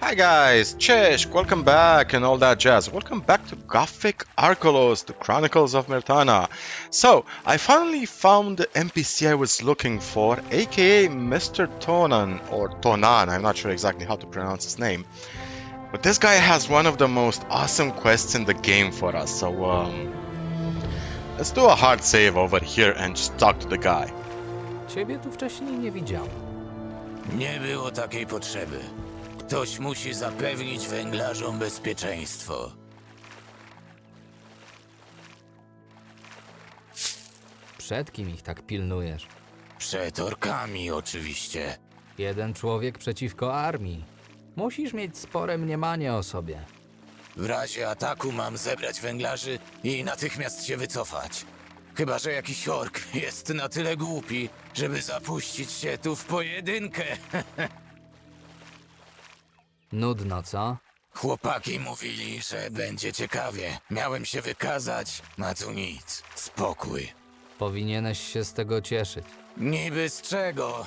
Hi guys, cześć, welcome back and all that jazz. Welcome back to Gothic Archolos, the Chronicles of Myrtana. So, I finally found the NPC I was looking for, aka Mr. Tonan, or Tonan, I'm not sure exactly how to pronounce his name. But this guy has one of the most awesome quests in the game for us, so let's do a hard save over here and just talk to the guy. Ciebie tu wcześniej nie widziałem. Nie było takiej potrzeby. Ktoś musi zapewnić węglarzom bezpieczeństwo. Przed kim ich tak pilnujesz? Przed orkami oczywiście. Jeden człowiek przeciwko armii. Musisz mieć spore mniemanie o sobie. W razie ataku mam zebrać węglarzy i natychmiast się wycofać. Chyba że jakiś ork jest na tyle głupi, żeby zapuścić się tu w pojedynkę. Nudno, co? Chłopaki mówili, że będzie ciekawie. Miałem się wykazać, a tu nic. Spokój. Powinieneś się z tego cieszyć. Niby z czego?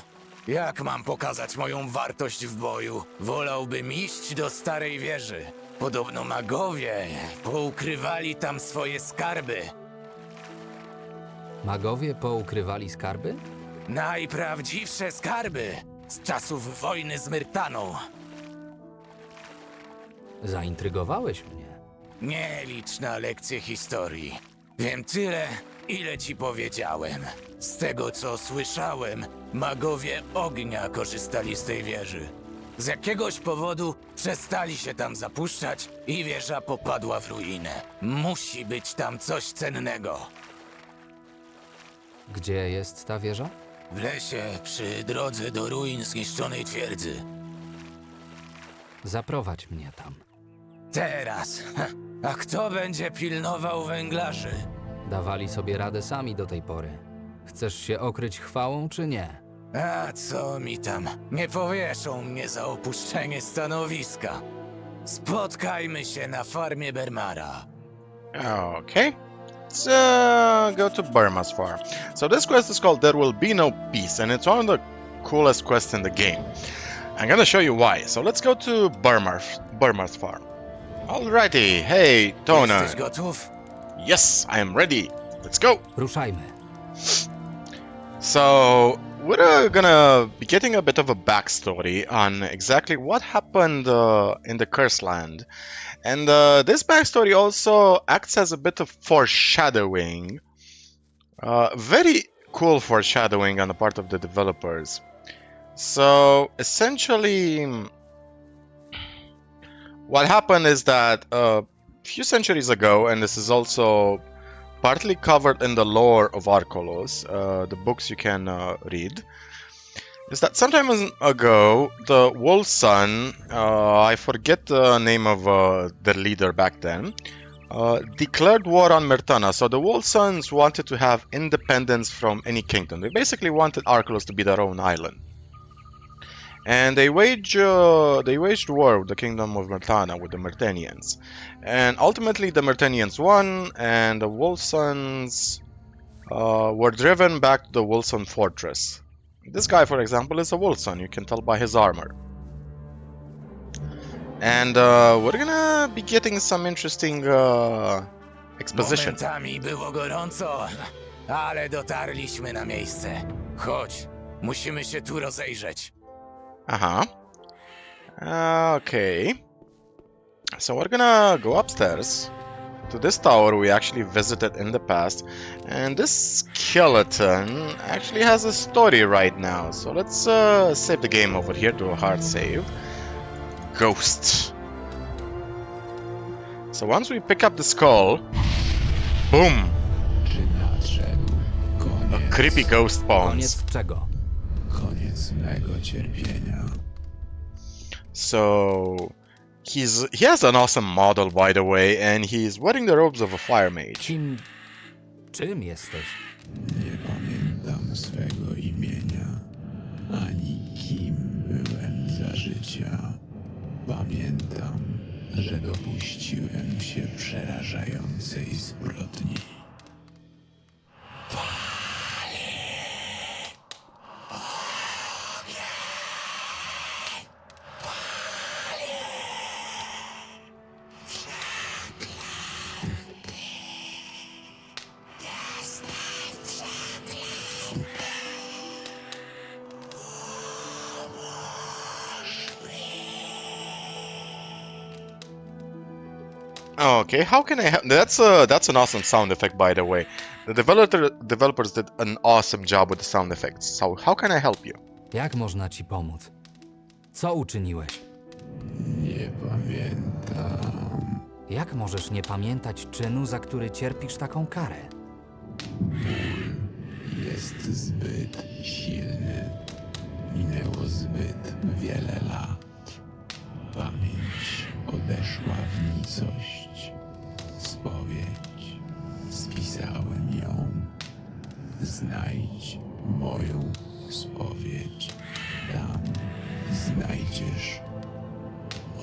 Jak mam pokazać moją wartość w boju? Wolałbym iść do starej wieży. Podobno magowie poukrywali tam swoje skarby. Magowie poukrywali skarby? Najprawdziwsze skarby z czasów wojny z Myrtaną. Zaintrygowałeś mnie. Nie licz na lekcje historii. Wiem tyle, ile ci powiedziałem. Z tego, co słyszałem, magowie ognia korzystali z tej wieży. Z jakiegoś powodu przestali się tam zapuszczać i wieża popadła w ruinę. Musi być tam coś cennego. Gdzie jest ta wieża? W lesie, przy drodze do ruin zniszczonej twierdzy. Zaprowadź mnie tam. Teraz. A kto będzie pilnował węglarzy? Dawali sobie radę sami do tej pory. Chcesz się okryć chwałą, czy nie? A co mi tam? Nie powieszą mnie za opuszczenie stanowiska. Spotkajmy się na farmie Bermara. Okay. Let's go to Burma's farm. So this quest is called There Will Be No Peace, and it's one of the coolest quests in the game. I'm gonna show you why. So let's go to Burma's farm. Alrighty, hey, Tona. Jesteś gotów? Yes, I am ready. Let's go. Ruszajmy. So we're gonna be getting a bit of a backstory on exactly what happened in the Cursed Land. And this backstory also acts as a bit of foreshadowing. Very cool foreshadowing on the part of the developers. So essentially, what happened is that a few centuries ago, and this is also partly covered in the lore of Archolos, the books you can read, is that sometime ago, the Wolf Son, I forget the name of the leader back then, declared war on Myrtana. So the Wolf Sons wanted to have independence from any kingdom. They basically wanted Archolos to be their own island. And they waged war with the kingdom of Myrtana, with the Myrtanians. And ultimately the Myrtanians won, and the Wolf Sons were driven back to the Wolfson fortress. This guy, for example, is a Wolfson, you can tell by his armor. And we're gonna be getting some interesting exposition. Momentami było gorąco, ale dotarliśmy na miejsce. Chodź, musimy się tu rozejrzeć. Okay. So we're gonna go upstairs to this tower we actually visited in the past, and this skeleton actually has a story right now. So let's save the game over here, do a hard save. Ghost. So once we pick up the skull, boom, Czy nadszedł a koniec? creepy ghost spawns. Koniec czego? Koniec mego cierpienia. So he has an awesome model, by the way, and he's wearing the robes of a fire mage. Czym jesteś? Nie pamiętam swego imienia, ani kim byłem za życia. Pamiętam, że dopuściłem się przerażającej zbrodni. Okay, how can I help? That's an awesome sound effect, by the way. The developers did an awesome job with the sound effects. So how can I help you? Jak można ci pomóc? Co uczyniłeś? Nie pamiętam. Jak możesz nie pamiętać czynu, za który cierpisz taką karę? Jest zbyt silny. Minęło zbyt wiele lat. Pamięć odeszła w nicość. Spowiedź. Spisałem ją. Znajdź moją spowiedź. Tam znajdziesz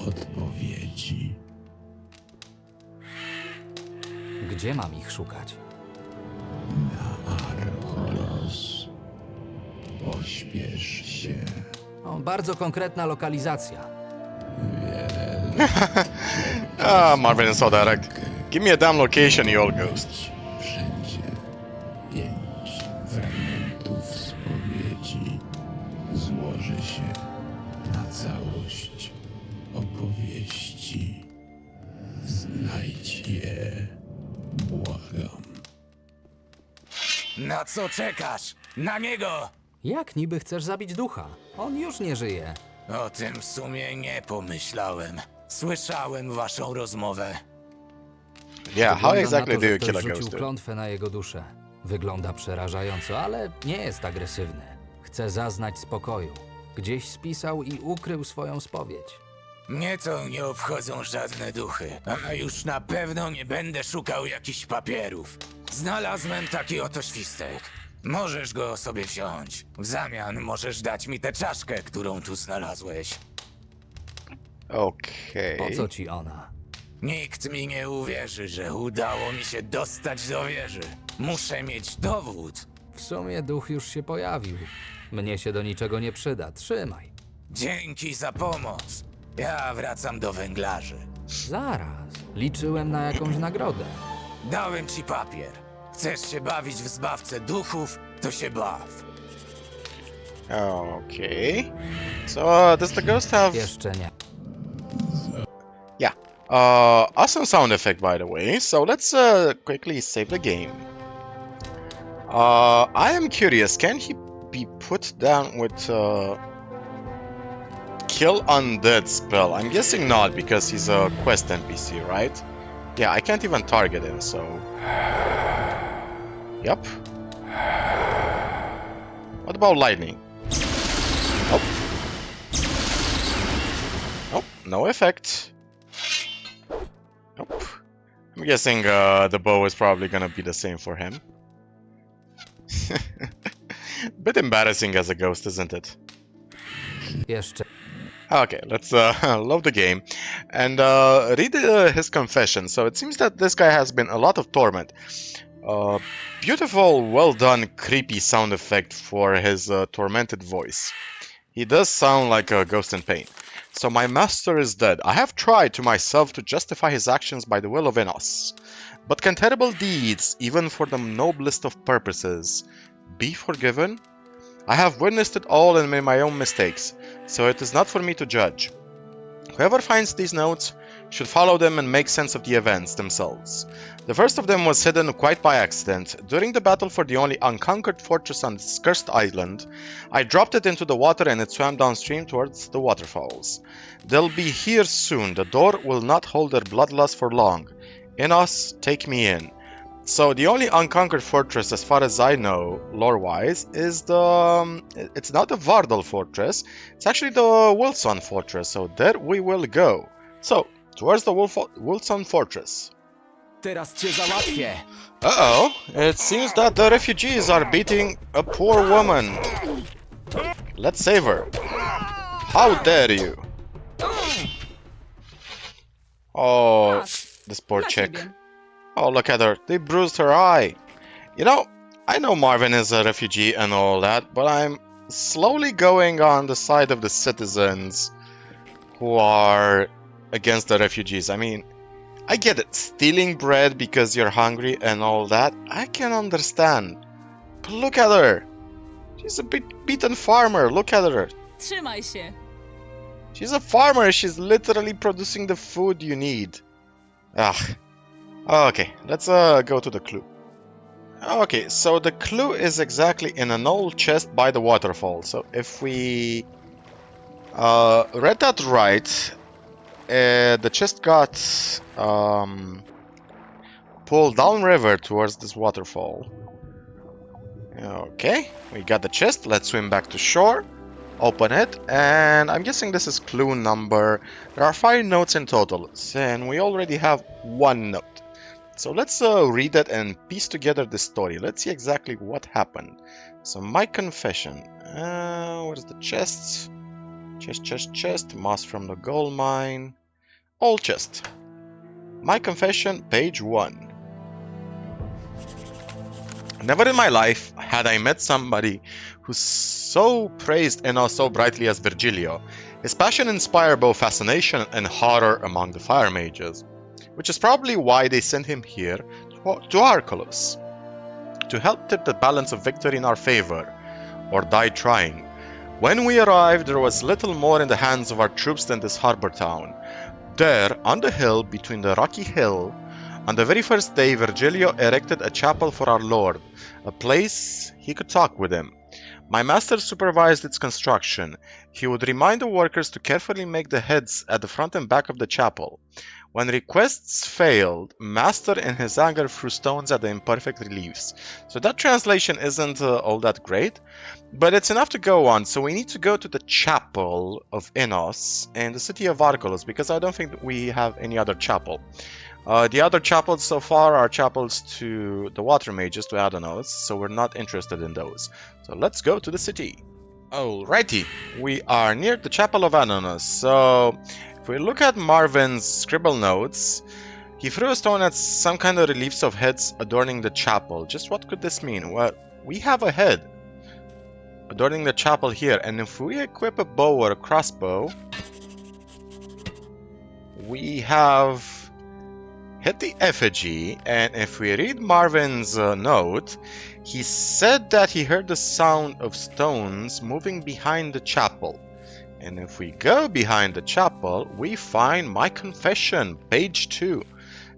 odpowiedzi. Gdzie mam ich szukać? Na Archolos. Pośpiesz się. O, bardzo konkretna lokalizacja. Marvin is so direct. Give me a damn location, you old ghost. Wszędzie 5 fragmentów spowiedzi złoży się na całość opowieści. Znajdź je, błagam. Na co czekasz? Na niego! Jak niby chcesz zabić ducha? On już nie żyje. O tym w sumie nie pomyślałem. Słyszałem waszą rozmowę. Yeah, how Wygląda exactly na to, do że you ktoś kill a rzucił ghost? Dude? klątwę na jego duszę. Wygląda przerażająco, ale nie jest agresywny. Chce zaznać spokoju. Gdzieś spisał i ukrył swoją spowiedź. Mnie to nie obchodzą żadne duchy, a już na pewno nie będę szukał jakichś papierów. Znalazłem taki oto świstek. Możesz go sobie wziąć. W zamian możesz dać mi tę czaszkę, którą tu znalazłeś. Okay. Po co ci ona? Nikt mi nie uwierzy, że udało mi się dostać do wieży. Muszę mieć dowód. W sumie duch już się pojawił. Mnie się do niczego nie przyda. Trzymaj. Dzięki za pomoc. Ja wracam do węglarzy. Zaraz. Liczyłem na jakąś nagrodę. Dałem ci papier. Chcesz się bawić w zbawcę duchów, to się baw. Okay. So, does the ghost have... Jeszcze nie. Yeah. Awesome sound effect, by the way. So let's quickly save the game. I am curious. Can he be put down with kill undead spell? I'm guessing not because he's a quest NPC, right? Yeah, I can't even target him. So. Yep. What about lightning? Nope. Nope. No effect. Nope. I'm guessing the bow is probably gonna be the same for him. Bit embarrassing as a ghost, isn't it? Jeszcze. Okay, let's load the game and read his confession. So it seems that this guy has been a lot of torment. Beautiful, well done, creepy sound effect for his tormented voice. He does sound like a ghost in pain. So my master is dead. I have tried to myself to justify his actions by the will of Enos. But can terrible deeds, even for the noblest of purposes, be forgiven? I have witnessed it all and made my own mistakes, so it is not for me to judge. Whoever finds these notes should follow them and make sense of the events themselves. The first of them was hidden quite by accident. During the battle for the only unconquered fortress on this cursed island, I dropped it into the water and it swam downstream towards the waterfalls. They'll be here soon. The door will not hold their bloodlust for long. Enos, take me in. So the only unconquered fortress, as far as I know, lore-wise, is the... it's not the Vardal fortress, it's actually the Wilson fortress, so there we will go. So, towards the Wilson fortress. Teraz cię załatwię. Uh-oh, it seems that the refugees are beating a poor woman. Let's save her. How dare you? Oh, this poor chick. Oh, look at her. They bruised her eye. You know, I know Marvin is a refugee and all that, but I'm slowly going on the side of the citizens who are against the refugees. I mean, I get it. Stealing bread because you're hungry and all that, I can understand. But look at her. She's a beaten farmer. Look at her. Trzymaj się. She's a farmer. She's literally producing the food you need. Ah, okay, let's go to the clue. Okay, so the clue is exactly in an old chest by the waterfall. So if we read that right, the chest got pulled downriver towards this waterfall. Okay, we got the chest. Let's swim back to shore. Open it, and I'm guessing this is clue number. There are 5 notes in total, and we already have 1 note. So let's read it and piece together the story. Let's see exactly what happened. So my confession. Where's the chest? Chest. Moss from the gold mine. Old chest. My confession, page 1. Never in my life had I met somebody who so praised Enna so brightly as Virgilio. His passion inspired both fascination and horror among the fire mages, which is probably why they sent him here to Archolos, to help tip the balance of victory in our favor, or die trying. When we arrived, there was little more in the hands of our troops than this harbor town. There, on the hill, between the rocky hill, on the very first day, Virgilio erected a chapel for our Lord, a place he could talk with him. My master supervised its construction. He would remind the workers to carefully make the heads at the front and back of the chapel. When requests failed, Master in his anger threw stones at the imperfect reliefs. So that translation isn't all that great, but it's enough to go on. So we need to go to the chapel of Enos in the city of Archolos, because I don't think that we have any other chapel. The other chapels so far are chapels to the water mages, to Adonos, so we're not interested in those. So let's go to the city. Alrighty, we are near the chapel of Adonos. So if we look at Marvin's scribble notes, he threw a stone at some kind of reliefs of heads adorning the chapel. Just what could this mean? Well, we have a head adorning the chapel here, and if we equip a bow or a crossbow, we have hit the effigy, and if we read Marvin's note, he said that he heard the sound of stones moving behind the chapel. And if we go behind the chapel, we find my confession, page 2.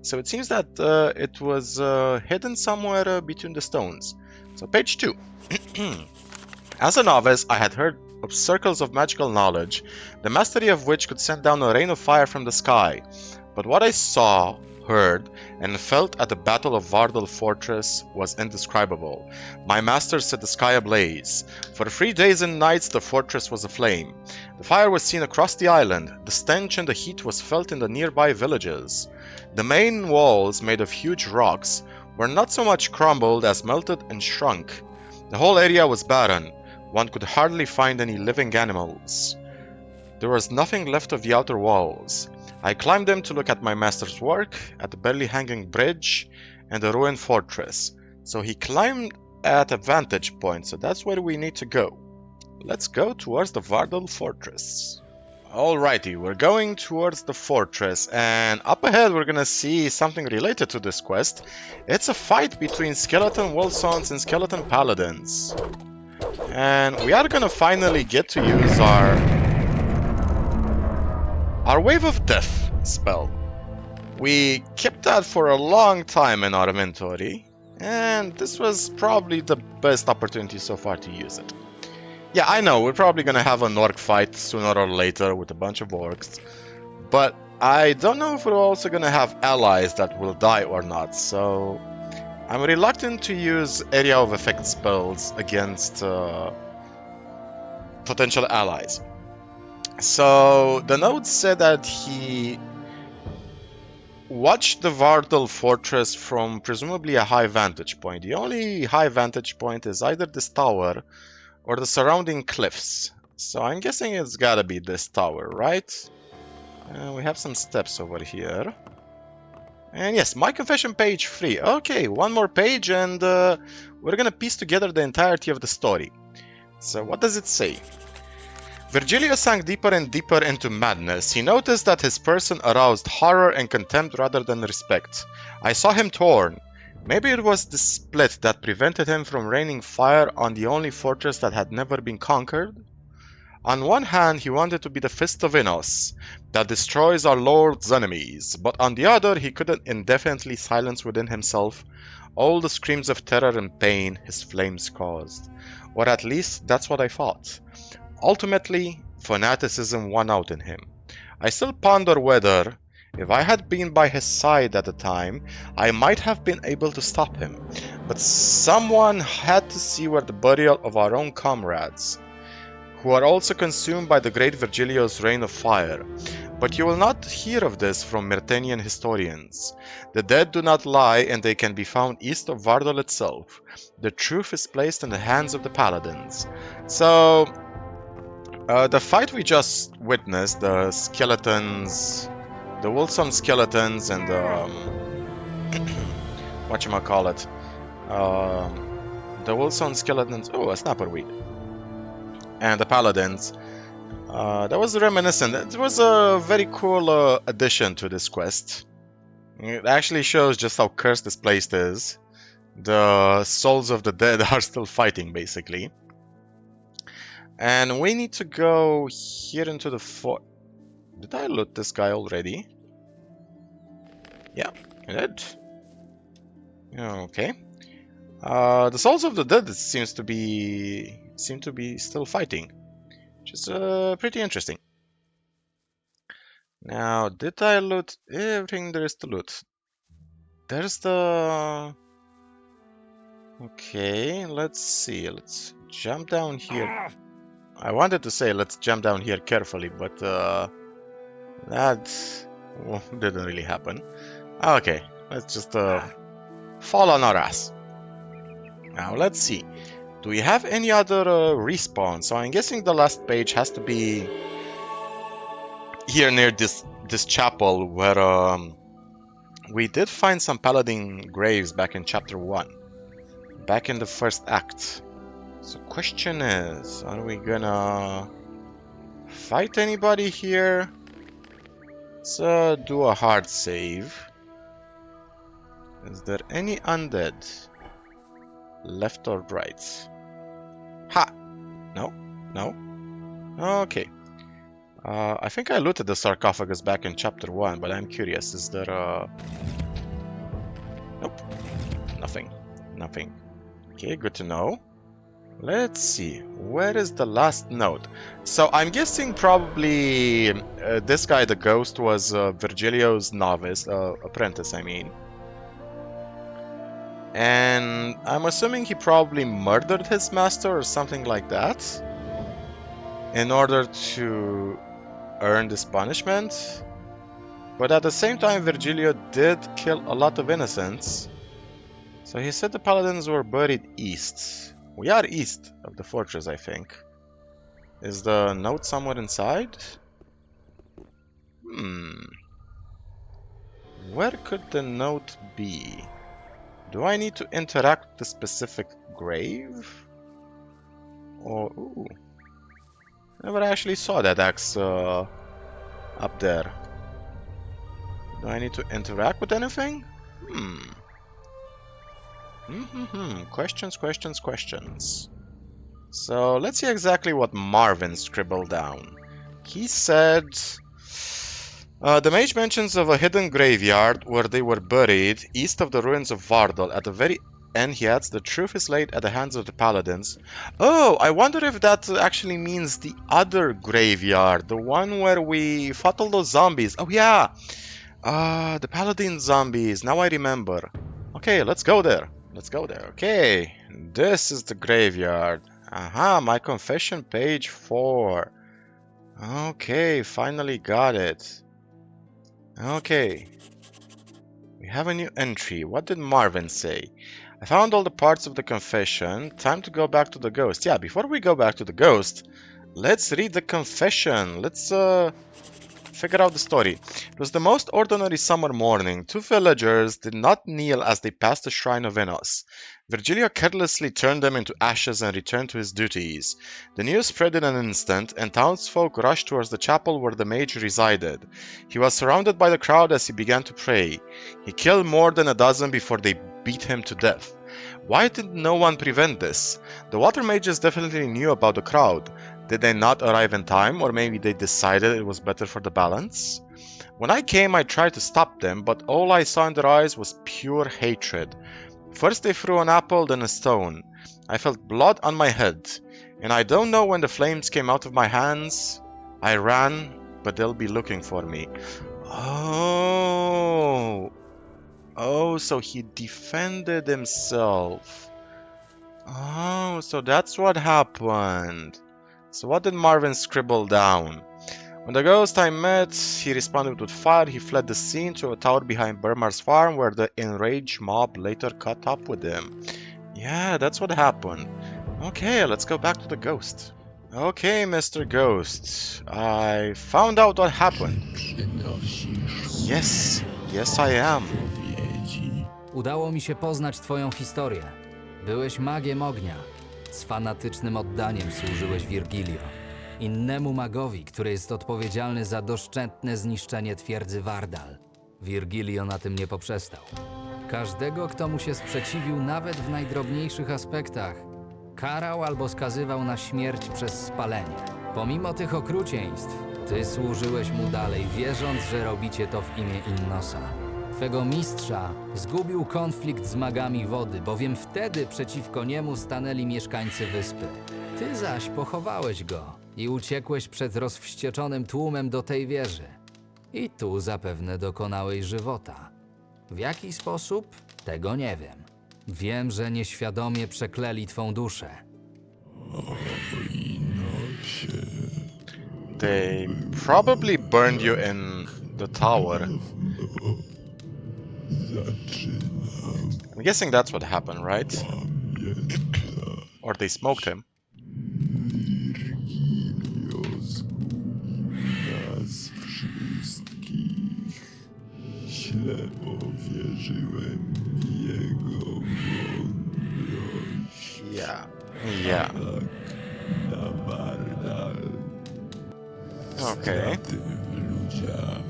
So it seems that it was hidden somewhere between the stones. So page 2. As a novice, I had heard of circles of magical knowledge, the mastery of which could send down a rain of fire from the sky. But what I saw, heard, and felt at the Battle of Vardal Fortress was indescribable. My master set the sky ablaze. For 3 days and nights the fortress was aflame. The fire was seen across the island. The stench and the heat was felt in the nearby villages. The main walls, made of huge rocks, were not so much crumbled as melted and shrunk. The whole area was barren. One could hardly find any living animals. There was nothing left of the outer walls. I climbed them to look at my master's work, at the barely hanging bridge, and the ruined fortress. So he climbed at a vantage point, so that's where we need to go. Let's go towards the Vardal Fortress. Alrighty, we're going towards the fortress, and up ahead we're gonna see something related to this quest. It's a fight between skeleton Wilsons and skeleton paladins. And we are gonna finally get to use our Wave of Death spell. We kept that for a long time in our inventory, and this was probably the best opportunity so far to use it. Yeah, I know, we're probably gonna have an orc fight sooner or later with a bunch of orcs, but I don't know if we're also gonna have allies that will die or not, so I'm reluctant to use area of effect spells against potential allies. So the note said that he watched the Vardal Fortress from presumably a high vantage point. The only high vantage point is either this tower or the surrounding cliffs. So I'm guessing it's gotta be this tower, right? We have some steps over here. And yes, my confession, page 3. Okay, one more page, and we're gonna piece together the entirety of the story. So what does it say? Virgilio sank deeper and deeper into madness. He noticed that his person aroused horror and contempt rather than respect. I saw him torn. Maybe it was the split that prevented him from raining fire on the only fortress that had never been conquered? On one hand, he wanted to be the fist of Innos that destroys our Lord's enemies, but on the other, he couldn't indefinitely silence within himself all the screams of terror and pain his flames caused. Or at least, that's what I thought. Ultimately, fanaticism won out in him. I still ponder whether, if I had been by his side at the time, I might have been able to stop him. But someone had to see where the burial of our own comrades, who are also consumed by the great Virgilio's rain of fire. But you will not hear of this from Myrtanian historians. The dead do not lie, and they can be found east of Vardol itself. The truth is placed in the hands of the paladins. So, the fight we just witnessed, the skeletons, the Wilson skeletons and the, whatchamacallit, the Wilson skeletons, oh, a snapper weed, and the paladins, that was reminiscent. It was a very cool addition to this quest. It actually shows just how cursed this place is. The souls of the dead are still fighting, basically. And we need to go here into the fort. Did I loot this guy already? Yeah, I did. Okay. The souls of the dead seem to be still fighting, which is pretty interesting. Now, did I loot everything there is to loot? There's the... Okay, let's see. Let's jump down here. I wanted to say let's jump down here carefully, but that didn't really happen. Okay, let's just fall on our ass. Now, let's see. Do we have any other respawn? So I'm guessing the last page has to be here near this chapel where we did find some paladin graves back in chapter 1, back in the first act. So question is, are we gonna fight anybody here? Let's do a hard save. Is there any undead left or right? Ha! No? No? Okay. I think I looted the sarcophagus back in chapter 1, but I'm curious, is there a... Nope. Nothing. Nothing. Okay, good to know. Let's see, where is the last note? So I'm guessing probably this guy, the ghost, was Virgilio's novice, apprentice, I mean. And I'm assuming he probably murdered his master or something like that in order to earn this punishment. But at the same time, Virgilio did kill a lot of innocents. So he said the paladins were buried east. We are east of the fortress, I think. Is the note somewhere inside? Where could the note be? Do I need to interact with the specific grave? Or, ooh. Never actually saw that axe up there. Do I need to interact with anything? Questions, questions, questions. So let's see exactly what Marvin scribbled down. He said, the mage mentions of a hidden graveyard where they were buried east of the ruins of Vardol. At the very end, he adds, the truth is laid at the hands of the paladins. Oh, I wonder if that actually means the other graveyard, the one where we fought all those zombies. Oh yeah, the paladin zombies. Now I remember. Okay, let's go there. Let's go there. Okay, this is the graveyard. Aha, my confession, page 4. Okay, finally got it. Okay. We have a new entry. What did Marvin say? I found all the parts of the confession. Time to go back to the ghost. Yeah, before we go back to the ghost, let's read the confession. Let's figure out the story. It was the most ordinary summer morning. 2 villagers did not kneel as they passed the shrine of Innos. Virgilio carelessly turned them into ashes and returned to his duties. The news spread in an instant, and townsfolk rushed towards the chapel where the mage resided. He was surrounded by the crowd as he began to pray. He killed more than a dozen before they beat him to death. Why did no one prevent this? The water mages definitely knew about the crowd. Did they not arrive in time, or maybe they decided it was better for the balance? When I came, I tried to stop them, but all I saw in their eyes was pure hatred. First they threw an apple, then a stone. I felt blood on my head, and I don't know when the flames came out of my hands. I ran, but they'll be looking for me. Oh, so he defended himself. Oh, so that's what happened. So what did Marvin scribble down? When the ghost I met, he responded with fire. He fled the scene to a tower behind Burmar's farm, where the enraged mob later caught up with him. Yeah, that's what happened. Okay, let's go back to the ghost. Okay, Mr. Ghost, I found out what happened. Przynosisz Yes, I am. odpowiedzi. Udało mi się poznać twoją historię. Byłeś magiem ognia. Z fanatycznym oddaniem służyłeś Virgilio, innemu magowi, który jest odpowiedzialny za doszczętne zniszczenie twierdzy Wardal. Virgilio na tym nie poprzestał. Każdego, kto mu się sprzeciwił nawet w najdrobniejszych aspektach, karał albo skazywał na śmierć przez spalenie. Pomimo tych okrucieństw, ty służyłeś mu dalej, wierząc, że robicie to w imię Innosa. Twego mistrza zgubił konflikt z magami wody, bowiem wtedy przeciwko niemu stanęli mieszkańcy wyspy. Ty zaś pochowałeś go i uciekłeś przed rozwścieczonym tłumem do tej wieży. I tu zapewne dokonałeś żywota. W jaki sposób? Tego nie wiem. Wiem, że nieświadomie przekleli twą duszę. They probably burned you in the tower. I'm guessing that's what happened, right? Or they smoked him. Nas wszystkich. Ślepo wierzyłem jego mądrość. Yeah. Tak, na Wardal. Okay. Straty w ludziach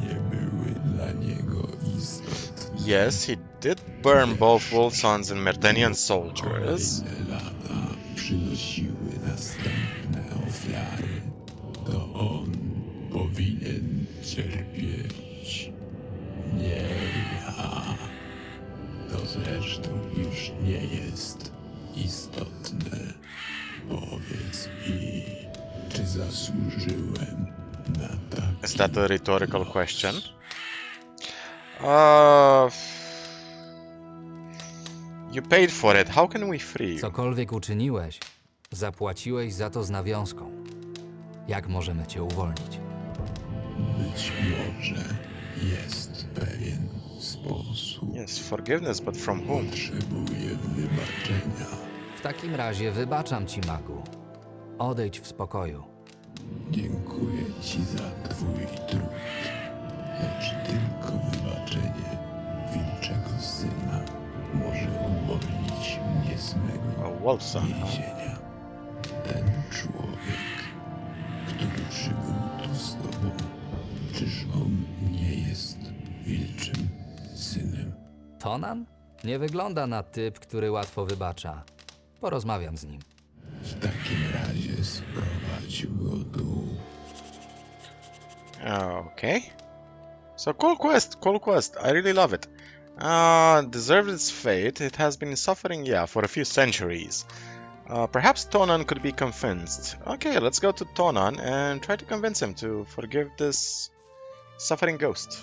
nie były dla niego istotne. Yes, he did burn both Wolfsons and Myrtanian soldiers. Kolejne lata przynosiły następne ofiary. To on powinien cierpieć. Nie ja. To zresztą już nie jest istotne. Powiedz mi, czy zasłużyłem na tak? Is that a rhetorical question? You paid for it. How can we free you? Cokolwiek uczyniłeś, zapłaciłeś za to z nawiązką. Jak możemy cię uwolnić? Być może jest pewien sposób. Yes, forgiveness, but from whom? Potrzebuję wybaczenia. W takim razie wybaczam ci, magu. Odejdź w spokoju. Dziękuję ci za twój trud. Lecz tylko wybaczenie wilczego syna może uwolnić mnie z mego A Wolfson, huh? więzienia. Ten człowiek, który przybył tu z tobą, czyż on nie jest wilczym synem? Tonan? Nie wygląda na typ, który łatwo wybacza. Porozmawiam z nim. W takim razie sprowadź go tu. Okay. So cool quest. I really love it. Deserved its fate. It has been suffering, yeah, for a few centuries. Perhaps Tonan could be convinced. Okay, let's go to Tonan and try to convince him to forgive this suffering ghost.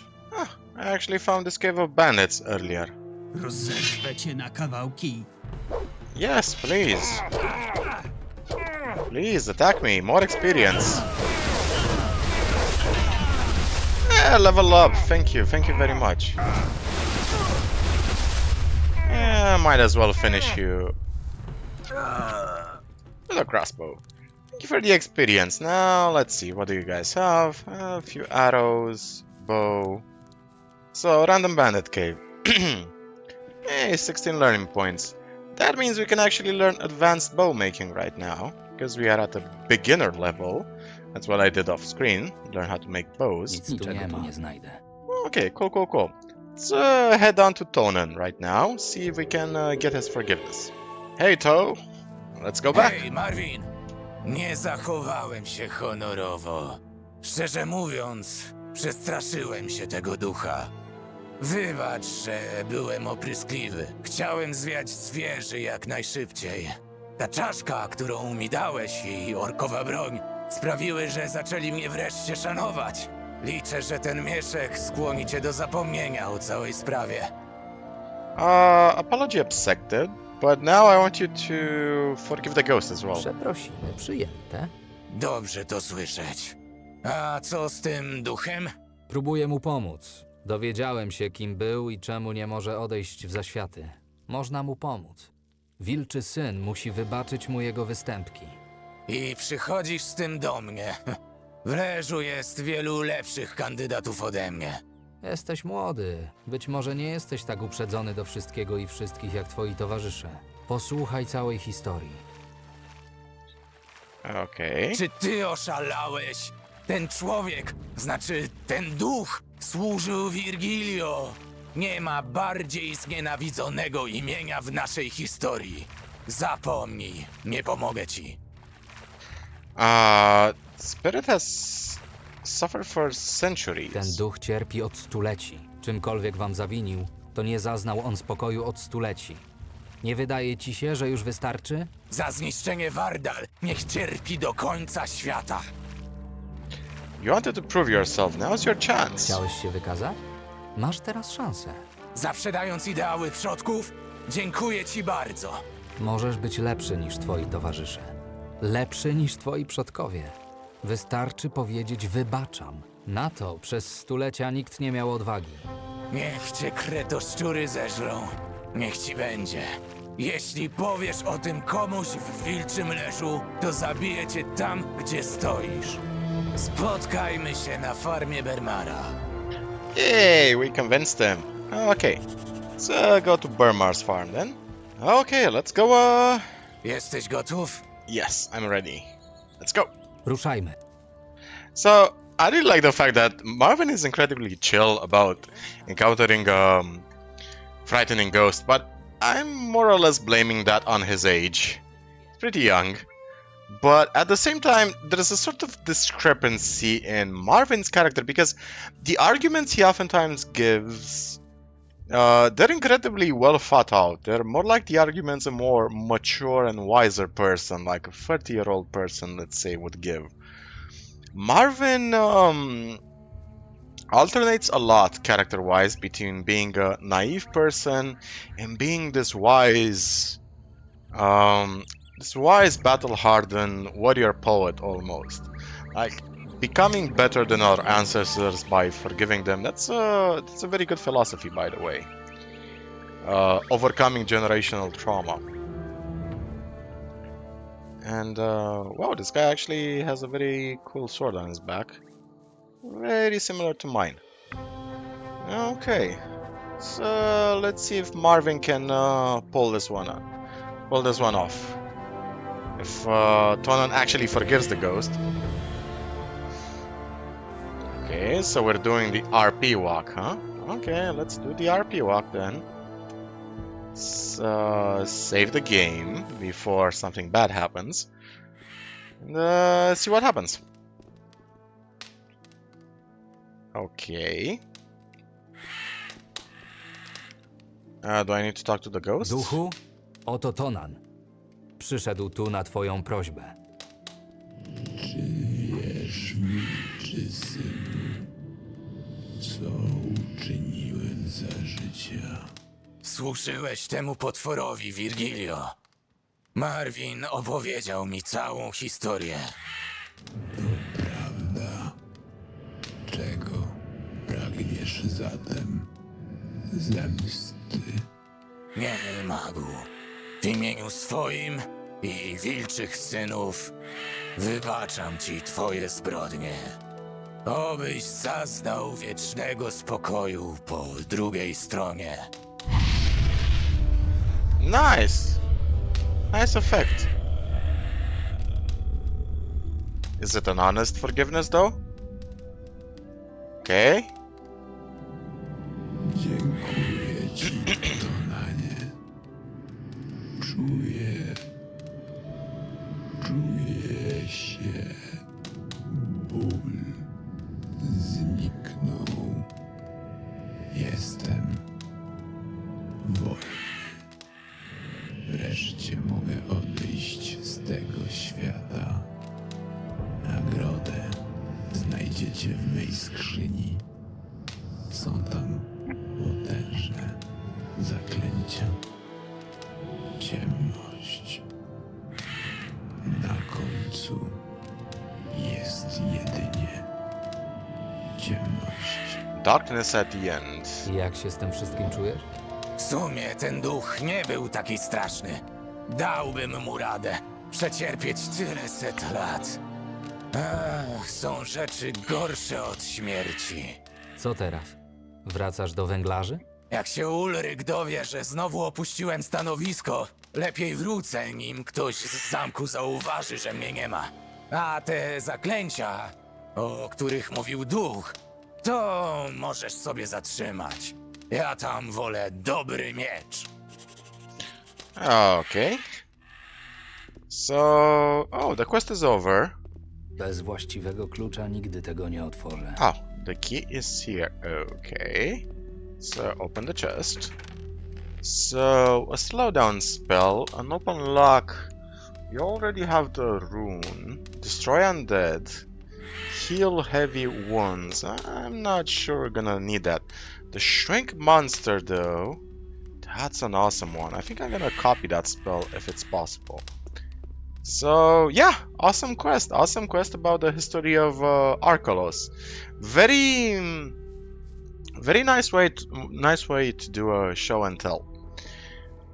I actually found this cave of bandits earlier. Rozerwę cię na kawałki. Yes, please. Please, attack me. More experience. Yeah, level up. Thank you very much. Yeah, might as well finish you with a crossbow. Thank you for the experience. Now, let's see, what do you guys have? A few arrows, bow. So, random bandit cave. Hey, 16 learning points. That means we can actually learn advanced bow making right now, because we are at a beginner level. That's what I did off screen, learn how to make bows. Nic tu nie znajdę. Okay, cool. Let's head on to Tonan right now, see if we can get his forgiveness. Hey, To, let's go back. Hej, Marvin! Nie zachowałem się honorowo. Szczerze mówiąc, przestraszyłem się tego ducha. Wybacz, że byłem opryskliwy. Chciałem zwiać z wieży jak najszybciej. Ta czaszka, którą mi dałeś i orkowa broń sprawiły, że zaczęli mnie wreszcie szanować. Liczę, że ten mieszek skłoni cię do zapomnienia o całej sprawie. Apology accepted, but now I want you to forgive the ghost as well. Przeprosiny przyjęte. Dobrze to słyszeć. A co z tym duchem? Próbuję mu pomóc. Dowiedziałem się, kim był i czemu nie może odejść w zaświaty. Można mu pomóc. Wilczy syn musi wybaczyć mu jego występki. I przychodzisz z tym do mnie. W leżu jest wielu lepszych kandydatów ode mnie. Jesteś młody. Być może nie jesteś tak uprzedzony do wszystkiego i wszystkich jak twoi towarzysze. Posłuchaj całej historii. Okay. Czy ty oszalałeś? Ten człowiek, znaczy ten duch, służył Virgilio. Nie ma bardziej znienawidzonego imienia w naszej historii. Zapomnij, nie pomogę ci. Spirit has suffered for centuries. Ten duch cierpi od stuleci. Czymkolwiek wam zawinił, to nie zaznał on spokoju od stuleci. Nie wydaje ci się, że już wystarczy? Za zniszczenie Wardal niech cierpi do końca świata. You wanted to prove yourself. Now's your chance. Chciałeś się wykazać? Masz teraz szansę. Zaprzedając ideały przodków, dziękuję ci bardzo. Możesz być lepszy niż twoi towarzysze. Lepszy niż twoi przodkowie. Wystarczy powiedzieć wybaczam. Na to przez stulecia nikt nie miał odwagi. Niech cię kretoszczury zeżrą. Niech ci będzie. Jeśli powiesz o tym komuś w wilczym leżu, to zabiję cię tam, gdzie stoisz. Spotkajmy się na farmie Bermara. Yay, we convinced him. Okay, let's go to Burmar's farm then. Okay, let's go. Jesteś gotów? Yes, I'm ready. Let's go. Ruszajmy. So I really like the fact that Marvin is incredibly chill about encountering frightening ghosts, but I'm more or less blaming that on his age. He's pretty young. But at the same time, there's a sort of discrepancy in Marvin's character because the arguments he oftentimes gives, they're incredibly well thought out. They're more like the arguments a more mature and wiser person, like a 30-year-old person, let's say, would give. Marvin alternates a lot character-wise between being a naive person and being this wise, battle-hardened warrior poet almost. Like becoming better than our ancestors by forgiving them. That's a very good philosophy, by the way. Overcoming generational trauma. And wow, this guy actually has a very cool sword on his back. Very similar to mine. Okay, so let's see if Marvin can pull this one off. If Tonan actually forgives the ghost. Okay, so we're doing the RP walk, huh? Okay, let's do the RP walk then. Save the game before something bad happens. And see what happens. Okay. Do I need to talk to the ghost? Duchu, oto Tonan. Przyszedł tu na twoją prośbę. Czy wiesz, wilczy synu, co uczyniłem za życia? Służyłeś temu potworowi, Virgilio. Marvin opowiedział mi całą historię. Prawda? Czego pragniesz zatem? Zemsty? Nie, magu. W imieniu swoim i wilczych synów wybaczam ci twoje zbrodnie. Obyś zaznał wiecznego spokoju po drugiej stronie. Nice! Nice effect. Is it an honest forgiveness though? Okay. Dziękuję ci, Tonanie. Czuję się. Ból zniknął. Jestem wolny. Wreszcie mogę odejść z tego świata. Nagrodę znajdziecie w mej skrzyni. Są tam potężne zaklęcia. Ciemność. Na końcu jest jedynie ciemność. Darkness at the end. I jak się z tym wszystkim czujesz? W sumie ten duch nie był taki straszny. Dałbym mu radę przecierpieć tyle set lat. Ach, są rzeczy gorsze od śmierci. Co teraz? Wracasz do węglarzy? Jak się Ulryk dowie, że znowu opuściłem stanowisko, lepiej wrócę, nim ktoś z zamku zauważy, że mnie nie ma. A te zaklęcia, o których mówił duch, to możesz sobie zatrzymać. Ja tam wolę dobry miecz. Okay. So... Oh, the quest is over. Bez właściwego klucza nigdy tego nie otworzę. Oh, the key is here. Okay. So, open the chest. So, a slowdown spell, an open lock. You already have the rune. Destroy undead. Heal heavy wounds. I'm not sure we're gonna need that. The shrink monster, though. That's an awesome one. I think I'm gonna copy that spell if it's possible. So yeah, awesome quest. Awesome quest about the history of Archolos. Very nice way to do a show and tell.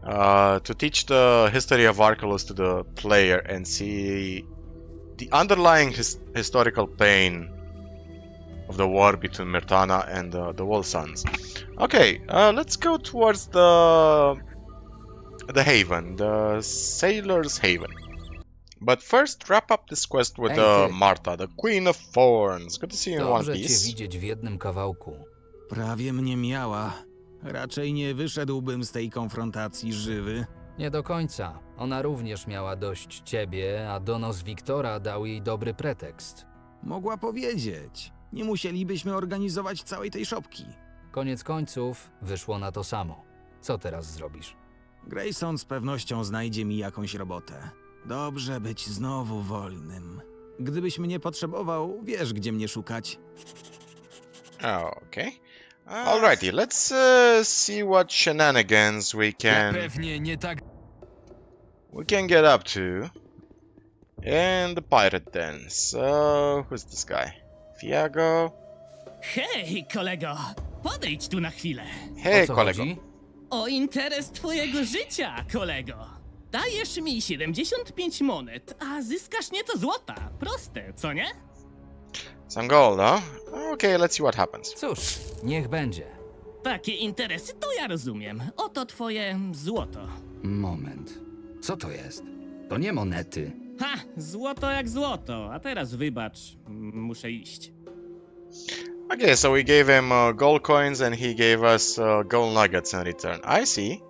To teach the history of Archolos to the player and see the underlying historical pain of the war between Myrtana and the Wolf Sons. Okay, let's go towards the haven, the Sailor's Haven. But first, wrap up this quest with Hey, ty. Marta, the Queen of Thorns. Good to see you in One Dobrze cię Piece. widzieć w jednym kawałku. Prawie mnie miała. Raczej nie wyszedłbym z tej konfrontacji żywy. Nie do końca. Ona również miała dość ciebie, a donos Wiktora dał jej dobry pretekst. Mogła powiedzieć. Nie musielibyśmy organizować całej tej szopki. Koniec końców wyszło na to samo. Co teraz zrobisz? Grayson z pewnością znajdzie mi jakąś robotę. Dobrze być znowu wolnym. Gdybyś mnie potrzebował, wiesz gdzie mnie szukać. Okay. Alrighty, let's see what shenanigans we can get up to in the pirate den. So, who's this guy? Fiago. Hej, kolego! Podejdź tu na chwilę. Hey, O co kolego. chodzi? O interes twojego życia, kolego. Dajesz mi 75 monet, a zyskasz nieco złota. Proste, co nie? Some gold, huh? Okay, let's see what happens. Cóż, niech będzie. Takie interesy to ja rozumiem. Oto twoje złoto. Moment. Co to jest? To nie monety. Ha! Złoto jak złoto. A teraz wybacz, muszę iść. Okay, so we gave him gold coins and he gave us gold nuggets in return. I see.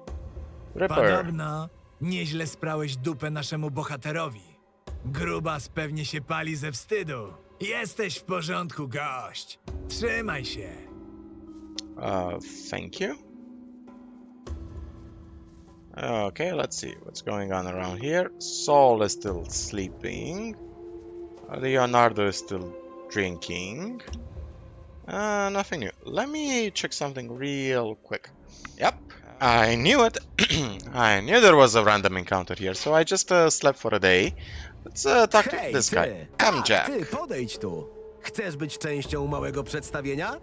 Repair. Podobno nieźle sprałeś dupę naszemu bohaterowi. Grubas pewnie się pali ze wstydu. Jesteś w porządku, gość. Trzymaj się. Thank you. Okay, let's see what's going on around here. Saul is still sleeping. Leonardo is still drinking. Nothing new. Let me check something real quick. Yep, I knew it. I knew there was a random encounter here, so I just slept for a day. Let's talk to this guy. I'm Jack. Ty, podejdź tu. Chcesz być częścią małego przedstawienia?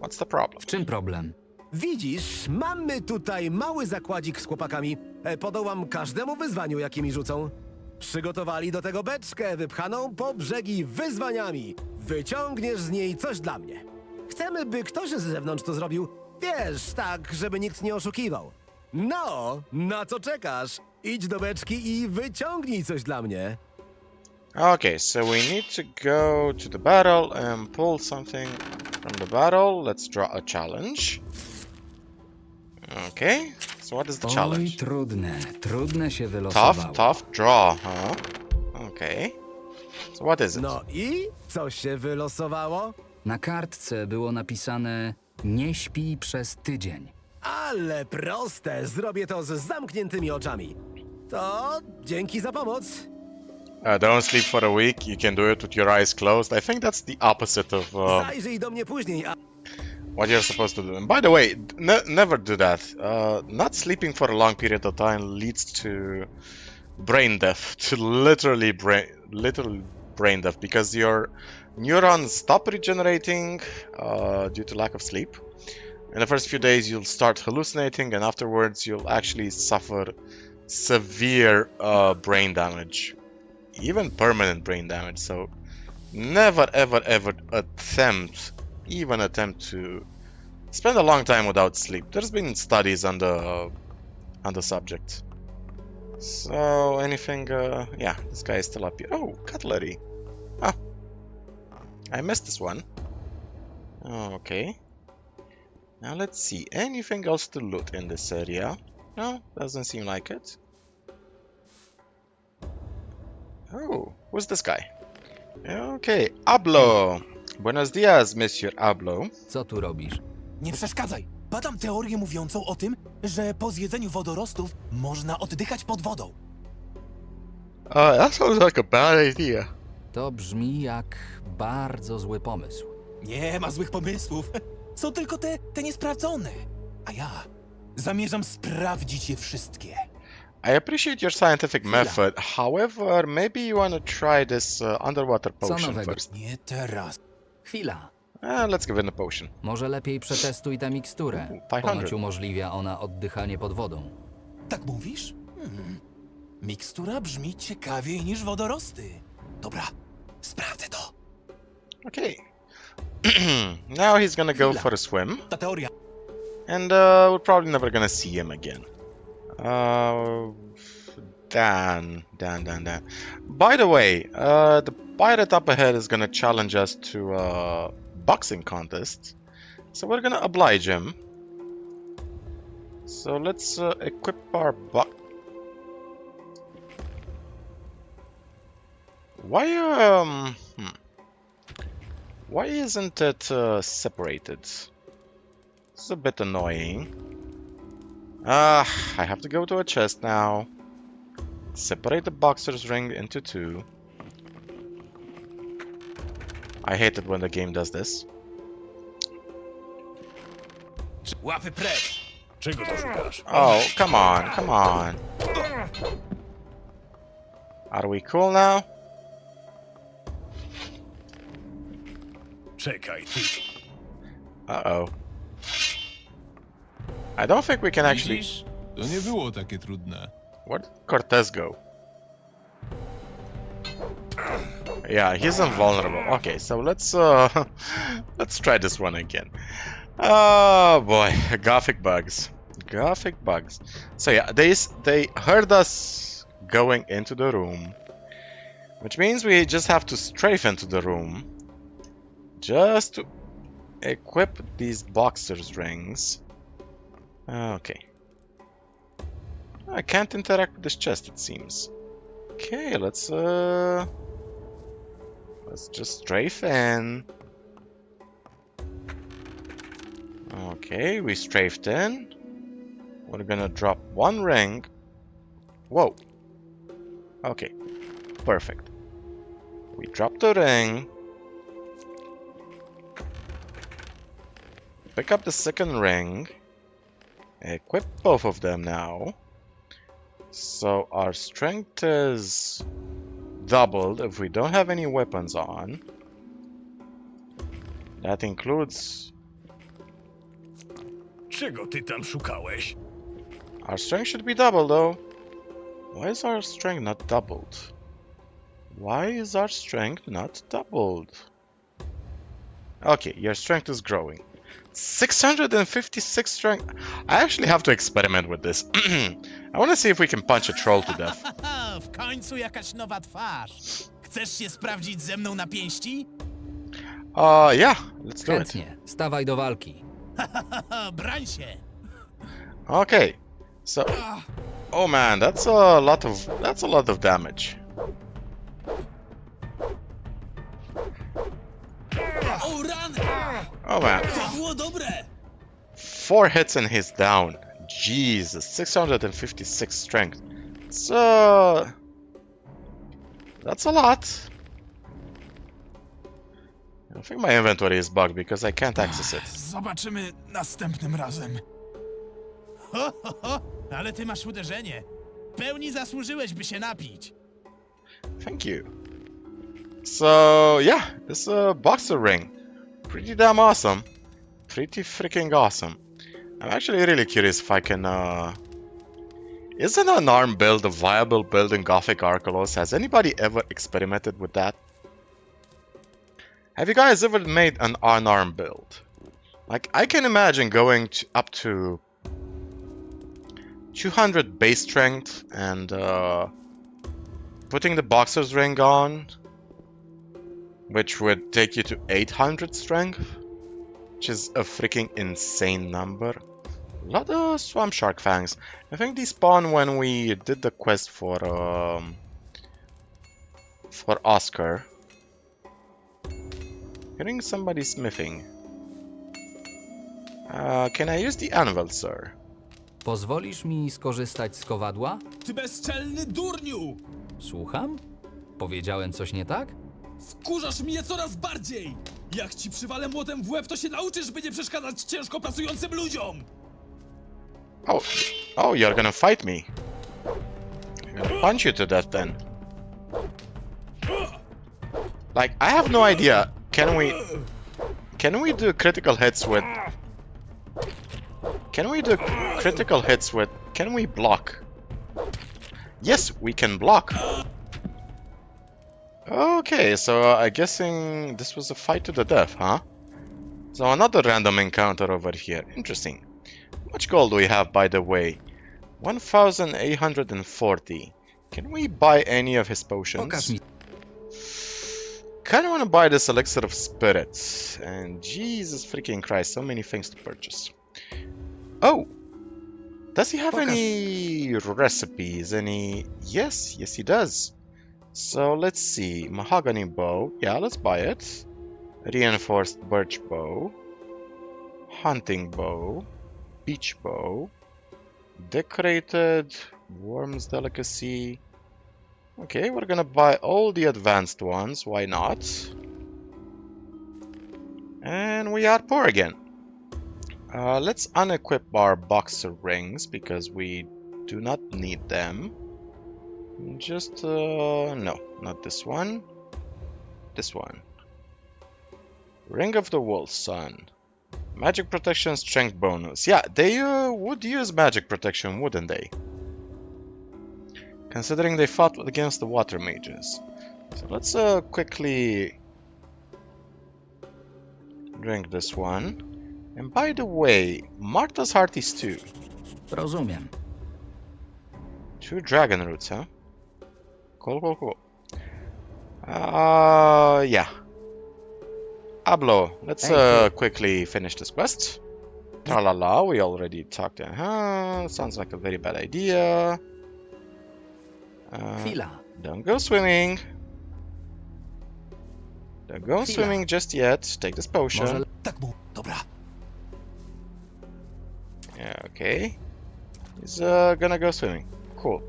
What's the problem? W czym problem? Widzisz, mamy tutaj mały zakładzik z chłopakami. Podołam każdemu wyzwaniu, jakie mi rzucą. Przygotowali do tego beczkę wypchaną po brzegi wyzwaniami. Wyciągniesz z niej coś dla mnie. Chcemy, by ktoś z zewnątrz to zrobił. Wiesz, tak, żeby nikt nie oszukiwał. No, na co czekasz? Idź do beczki i wyciągnij coś dla mnie. Okay, so we need to go to the battle and pull something from the battle. Let's draw a challenge. Okay, so what is the challenge? Oj, trudne się wylosowało. Tough draw, huh? Okay. So what is it? No i co się wylosowało? Na kartce było napisane: nie śpij przez tydzień. Ale proste, zrobię to z zamkniętymi oczami. To dzięki za pomoc. Don't sleep for a week. You can do it with your eyes closed. I think that's the opposite of Zajrzyj do mnie później, a... what you're supposed to do. And by the way, never do that. Not sleeping for a long period of time leads to brain death, to literally brain death, because your neurons stop regenerating due to lack of sleep. In the first few days, you'll start hallucinating, and afterwards, you'll actually suffer severe brain damage, even permanent brain damage. So, never, ever, ever attempt to spend a long time without sleep. There's been studies on the subject. So, anything? Yeah, this guy is still up here. Oh, cutlery. Ah, I missed this one. Okay. Now let's see. Anything else to loot in this area? No, doesn't seem like it. Oh, who's this guy? Okay, Ablo. Buenos dias, Monsieur Ablo. Co tu robisz? Nie przeszkadzaj! Badam teorię mówiącą o tym, że po zjedzeniu wodorostów można oddychać pod wodą. That sounds like a bad idea. To brzmi jak bardzo zły pomysł. Nie ma złych pomysłów. Są tylko te niesprawdzone. A ja zamierzam sprawdzić je wszystkie. I appreciate your scientific method. However, maybe you want to try this underwater Co potion nowego? first. Nie teraz. Chwila. Let's give it a potion. Może lepiej przetestuj tę miksturę. 500. Ponoć umożliwia ona oddychanie pod wodą. Tak mówisz? Mikstura brzmi ciekawiej niż wodorosty. Dobra, sprawdzę to. Okay. Now he's gonna go for a swim. Ta teoria. And we're probably never gonna see him again. Dan. By the way, the pirate up ahead is gonna challenge us to a boxing contest. So we're gonna oblige him. So let's equip our Why isn't it separated? It's a bit annoying. I have to go to a chest now. Separate the boxer's ring into two. I hate it when the game does this. Łapy precz! Czego to szukasz? Oh, come on. Are we cool now? Czekaj, ty. Uh-oh. I don't think we can actually... Widzisz? To nie było takie trudne. Where did Cortez go? Yeah, he's invulnerable. Okay, so let's let's try this one again. Oh boy, Gothic bugs. So yeah, they heard us going into the room, which means we just have to strafe into the room just to equip these boxer's rings. Okay. I can't interact with this chest, it seems. Okay, let's just strafe in. Okay, we strafed in. We're gonna drop one ring. Whoa. Okay, perfect. We drop the ring. Pick up the second ring. Equip both of them now. So our strength is doubled if we don't have any weapons on. That includes... Czego ty tam szukałeś? Our strength should be doubled though. Why is our strength not doubled? Okay, your strength is growing. 656 strength. I actually have to experiment with this. I want to see if we can punch a troll to death. W końcu jakaś nowa twarz. Chcesz się sprawdzić ze mną na pięści? Yeah, let's do it. Chętnie. Stawaj do walki. Brań się! Okay, so, oh man, that's a lot of damage. Oh man. To było dobre! 4 hits and he's down. Jesus, 656 strength. So that's a lot. I think my inventory is bugged because I can't access it. Zobaczymy następnym razem. Ho, ho, ho! Ale ty masz uderzenie. W pełni zasłużyłeś, by się napić. Thank you. So yeah, this boxer ring, pretty damn awesome. Pretty freaking awesome. I'm actually really curious if I can. Isn't an arm build a viable build in Gothic Archolos? Has anybody ever experimented with that? Have you guys ever made an unarmed build? Like, I can imagine going up to 200 base strength and putting the boxer's ring on, which would take you to 800 strength, which is a freaking insane number. A lot of swamp shark fangs. I think they spawned when we did the quest for Oscar. Hearing somebody smithing. Can I use the anvil, sir? Pozwolisz mi skorzystać z kowadła? Ty bezczelny durniu! Słucham? Powiedziałem coś nie tak? Wkurzasz mnie coraz bardziej! Jak ci przywalę młotem w łeb, to się nauczysz, by nie przeszkadzać ciężko pracującym ludziom! Oh, you're gonna fight me. I'm gonna punch you to death then. Like, I have no idea. Can we do critical hits with... Can we do critical hits with... Can we block? Yes, we can block. Okay, so I'm guessing this was a fight to the death, huh? So another random encounter over here. Interesting. How much gold do we have, by the way? 1,840. Can we buy any of his potions? Pokaż mi. Kind of want to buy this elixir of spirits. And Jesus freaking Christ, so many things to purchase. Oh! Does he have any recipes? Any... Yes, he does. So let's see. Mahogany bow. Yeah, let's buy it. Reinforced birch bow. Hunting bow. Beach bow. Decorated worms delicacy. Okay, we're gonna buy all the advanced ones. Why not? And we are poor again. Let's unequip our boxer rings because we do not need them. Just, no, not this one. This one. Ring of the Wolf Sun. Magic protection, strength bonus. Yeah, they would use magic protection, wouldn't they? Considering they fought against the water mages. So let's quickly drink this one. And by the way, Marta's heart is 2. Rozumiem. 2 dragon roots, huh? Cool. Yeah. Ablo, let's quickly finish this quest. Tra-la-la, we already talked. Sounds like a very bad idea. Chwila. Don't go swimming. Don't go swimming just yet. Take this potion. Może... Tak mu, dobra. Yeah, okay. He's gonna go swimming. Cool.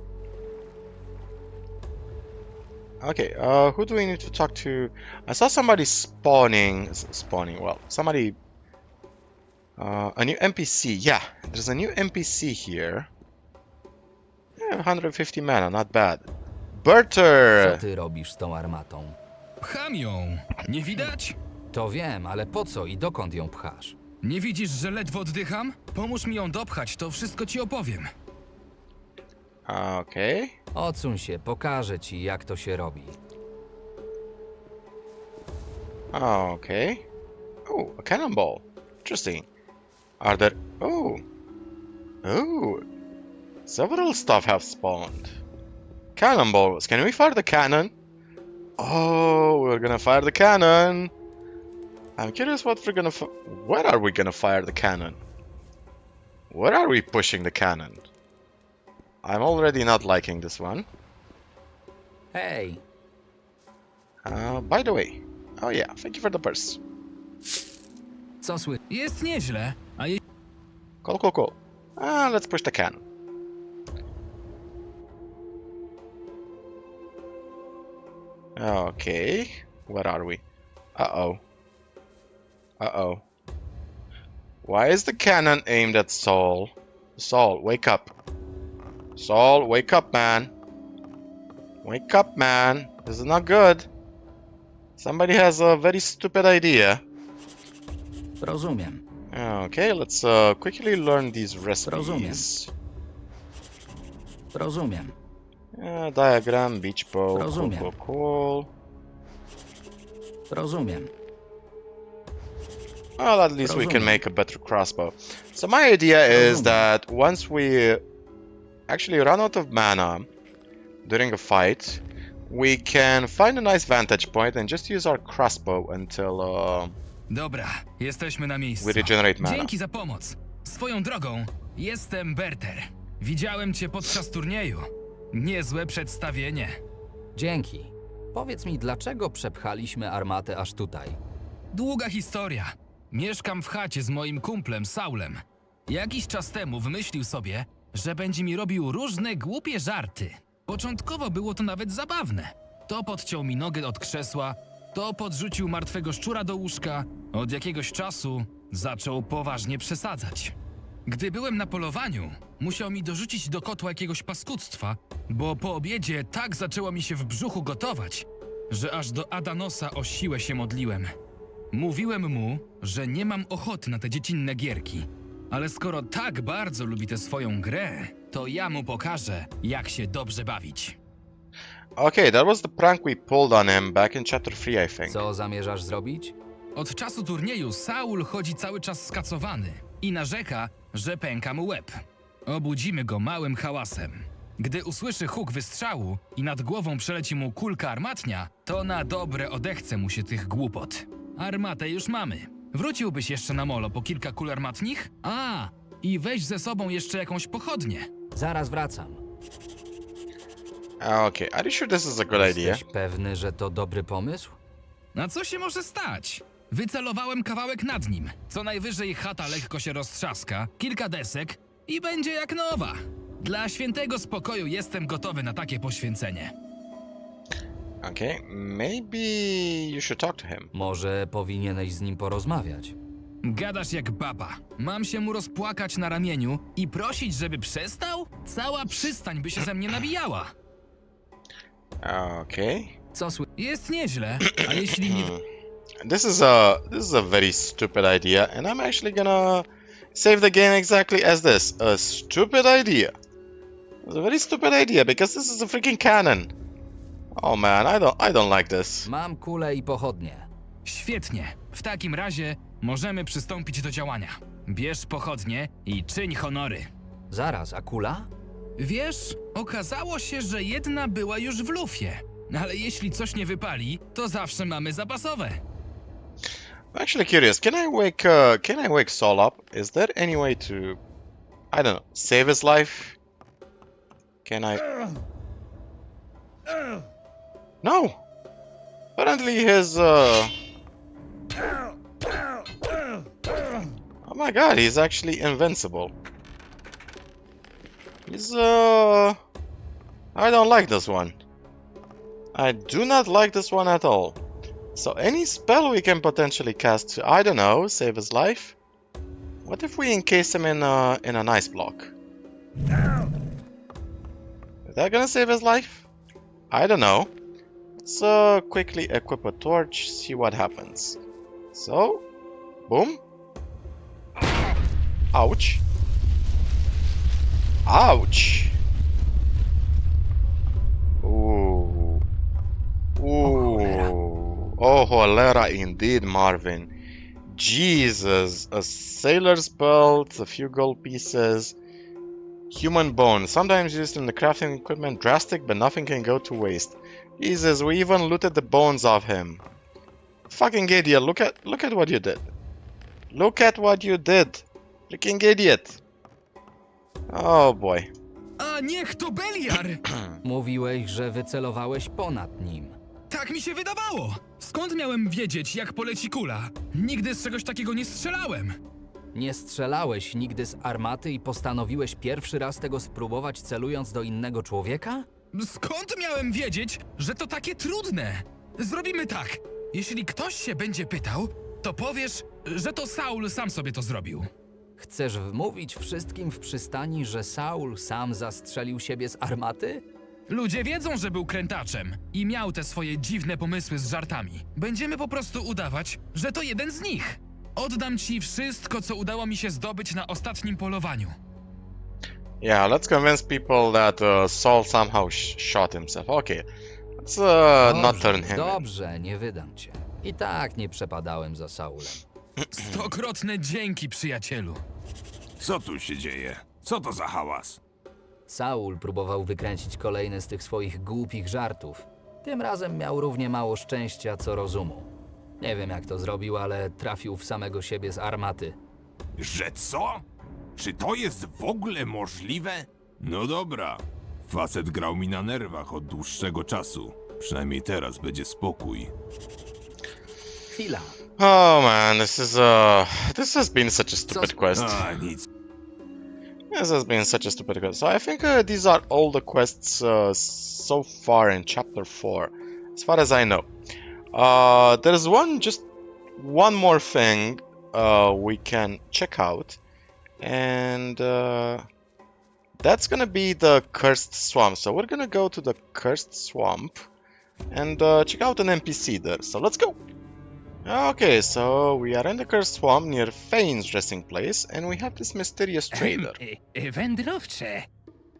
Okay, who do we need to talk to? I saw somebody spawning, well, somebody, a new NPC, yeah, there's a new NPC here. Yeah, 150 mana, not bad. Co Berter! ty robisz z tą armatą? Pcham ją! Nie widać? To wiem, ale po co i dokąd ją pchasz? Nie widzisz, że ledwo oddycham? Pomóż mi ją dopchać, to wszystko ci opowiem. Okay. Odsuń się, pokażę ci, jak to się robi. Okay. Oh, a cannonball. Interesting. Are there... Oh. Several stuff have spawned. Cannonballs. Can we fire the cannon? Oh, we're gonna fire the cannon. I'm curious what we're gonna... Where are we gonna fire the cannon? Where are we pushing the cannon? I'm already not liking this one. Hej, By the way... Oh yeah, thank you for the purse. Co Jest nieźle, a Cool, cool, cool. Let's push the cannon. Okay, where are we? Uh-oh. Uh-oh. Why is the cannon aimed at Saul? Saul, wake up. Saul, wake up, man. Wake up, man. This is not good. Somebody has a very stupid idea. Rozumiem. Okay, let's quickly learn these recipes. Rozumiem. Diagram, beach bow, cool, Rozumiem. cool, cool. Rozumiem. Well, at least we can make a better crossbow. So my idea is that once we actually run out of mana during a fight, we can find a nice vantage point and just use our crossbow until Dobra, jesteśmy na miejscu. we regenerate mana. Dzięki za pomoc. Swoją drogą, jestem Berter. Widziałem cię podczas turnieju. Niezłe przedstawienie. Dzięki. Powiedz mi, dlaczego przepchaliśmy armatę aż tutaj? Długa historia. Mieszkam w chacie z moim kumplem Saulem. Jakiś czas temu wymyślił sobie, że będzie mi robił różne głupie żarty. Początkowo było to nawet zabawne. To podciął mi nogę od krzesła, to podrzucił martwego szczura do łóżka. Od jakiegoś czasu zaczął poważnie przesadzać. Gdy byłem na polowaniu, musiał mi dorzucić do kotła jakiegoś paskudztwa, bo po obiedzie tak zaczęło mi się w brzuchu gotować, że aż do Adanosa o siłę się modliłem. Mówiłem mu, że nie mam ochoty na te dziecinne gierki, ale skoro tak bardzo lubi tę swoją grę, to ja mu pokażę, jak się dobrze bawić. Okay, that was the prank we pulled on him back in chapter 3, I think. Co zamierzasz zrobić? Od czasu turnieju Saul chodzi cały czas skacowany i narzeka, że pęka mu łeb. Obudzimy go małym hałasem. Gdy usłyszy huk wystrzału i nad głową przeleci mu kulka armatnia, to na dobre odechce mu się tych głupot. Armatę już mamy. Wróciłbyś jeszcze na molo po kilka kul armatnich? I weź ze sobą jeszcze jakąś pochodnię. Zaraz wracam. Okay, are you sure this is a good idea? Jesteś pewny, że to dobry pomysł? Na co się może stać? Wycelowałem kawałek nad nim. Co najwyżej chata lekko się roztrzaska, kilka desek i będzie jak nowa. Dla świętego spokoju jestem gotowy na takie poświęcenie. Okay, maybe you should talk to him. Może powinieneś z nim porozmawiać. Gadasz jak baba. Mam się mu rozpłakać na ramieniu i prosić, żeby przestał? Cała przystań by się ze mnie nabijała. Okay. Jest nieźle, a jeśli mi... This is a very stupid idea, and I'm actually gonna save the game exactly as this. A stupid idea. It's a very stupid idea because this is a freaking cannon. Oh man, I don't like this. Mam kulę i pochodnie. Świetnie. W takim razie możemy przystąpić do działania. Bierz pochodnie i czyń honory. Zaraz, a kula? Wiesz, okazało się, że jedna była już w lufie. Ale jeśli coś nie wypali, to zawsze mamy zapasowe. I'm actually curious. Can I wake Saul up? Is there any way to, I don't know, save his life? Can I? No. Apparently his oh my god, he's actually invincible. He's I don't like this one. I do not like this one at all. So any spell we can potentially cast to, I don't know, save his life? What if we encase him in an ice block? Is that gonna save his life? I don't know. Let's quickly equip a torch, see what happens. So, boom. Ouch. Ouch. Ooh. Ooh. Oh, cholera indeed, Marvin. Jesus. A sailor's belt, a few gold pieces. Human bone, sometimes used in the crafting equipment. Drastic, but nothing can go to waste. Jesus, we even looted the bones of him. Fucking idiot, look at what you did. Look at what you did. Freaking idiot. Oh boy. A niech to Beliar! Mówiłeś, że wycelowałeś ponad nim. Tak mi się wydawało! Skąd miałem wiedzieć, jak poleci kula? Nigdy z czegoś takiego nie strzelałem! Nie strzelałeś nigdy z armaty i postanowiłeś pierwszy raz tego spróbować, celując do innego człowieka? Skąd miałem wiedzieć, że to takie trudne? Zrobimy tak. Jeśli ktoś się będzie pytał, to powiesz, że to Saul sam sobie to zrobił. Chcesz wmówić wszystkim w przystani, że Saul sam zastrzelił siebie z armaty? Ludzie wiedzą, że był krętaczem i miał te swoje dziwne pomysły z żartami. Będziemy po prostu udawać, że to jeden z nich. Oddam ci wszystko, co udało mi się zdobyć na ostatnim polowaniu. Yeah, let's convince people that Saul somehow shot himself. Okay, let's not turn him in. Dobrze, nie wydam cię. I tak nie przepadałem za Saulem. Stokrotne dzięki, przyjacielu. Co tu się dzieje? Co to za hałas? Saul próbował wykręcić kolejny z tych swoich głupich żartów. Tym razem miał równie mało szczęścia, co rozumu. Nie wiem, jak to zrobił, ale trafił w samego siebie z armaty. Że co? Czy to jest w ogóle możliwe? No dobra. Facet grał mi na nerwach od dłuższego czasu. Przynajmniej teraz będzie spokój. Chwila. Oh man, this has been such a stupid quest. A, nic. This has been such a stupid quest. So I think these are all the quests so far in chapter 4, as far as I know. There's just one more thing we can check out, and that's gonna be the Cursed Swamp. So we're gonna go to the Cursed Swamp and check out an NPC there. So let's go! Okay, so we are in the Cursed Swamp near Fane's resting place, and we have this mysterious trader. Wędrowcze,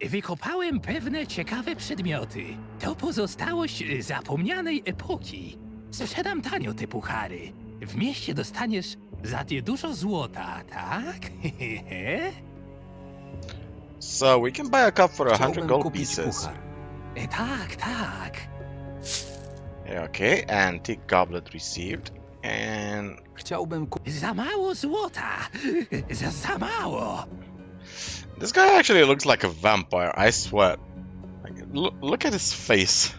wykopałem pewne ciekawe przedmioty. To pozostałość zapomnianej epoki. Sprzedam tanio te puchary. W mieście dostaniesz za nie dużo złota, tak? So we can buy a cup for 100 Chciałbym gold kupić pieces. puchar. Tak, tak. Okay, antique goblet received, and Chciałbym kupić... Za mało złota. Za mało. this guy actually looks like a vampire, I swear. Like, look at his face.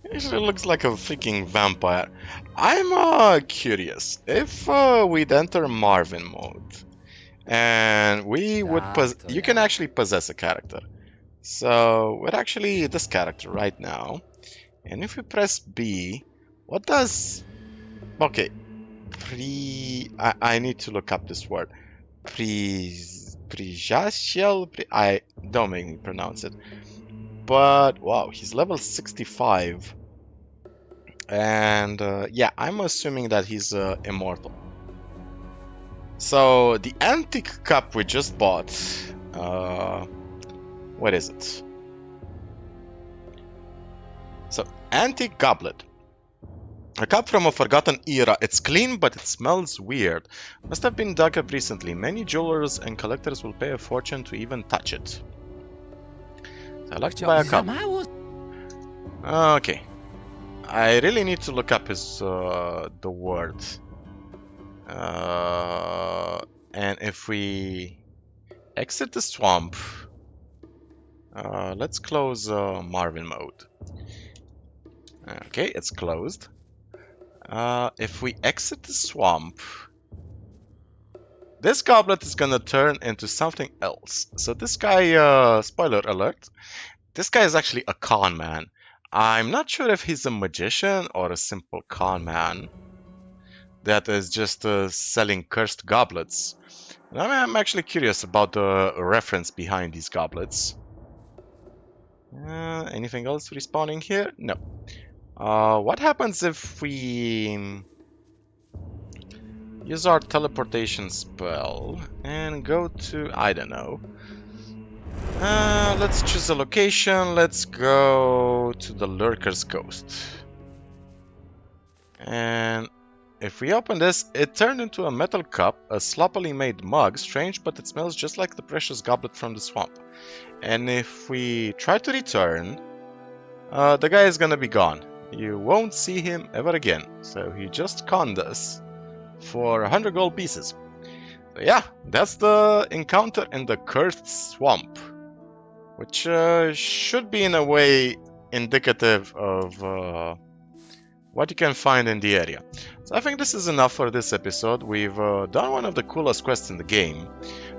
He actually looks like a freaking vampire. I'm curious if we'd enter Marvin mode, and we would you can actually possess a character. So we're actually this character right now, and if we press B, what does? Okay, I need to look up this word. Prejasiel. I don't make me pronounce it. But wow, he's level 65, and yeah, I'm assuming that he's immortal. So the antique cup we just bought, what is it? So antique goblet, a cup from a forgotten era. It's clean, but it smells weird. Must have been dug up recently. Many jewelers and collectors will pay a fortune to even touch it. So I'd like to buy a cup. Okay, I really need to look up his the word. And if we exit the swamp, let's close Marvin mode. Okay, it's closed. If we exit the swamp, this goblet is gonna turn into something else. So this guy, spoiler alert, this guy is actually a con man. I'm not sure if he's a magician or a simple con man that is just selling cursed goblets. And I'm actually curious about the reference behind these goblets. Anything else respawning here? No. What happens if we use our teleportation spell and go to, I don't know. Let's choose a location. Let's go to the Lurker's Coast. And if we open this, it turned into a metal cup, a sloppily made mug. Strange, but it smells just like the precious goblet from the swamp. And if we try to return, the guy is gonna be gone. You won't see him ever again. So he just conned us for 100 gold pieces. So yeah, that's the encounter in the Cursed Swamp, which should be in a way indicative of what you can find in the area. So I think this is enough for this episode. We've done one of the coolest quests in the game.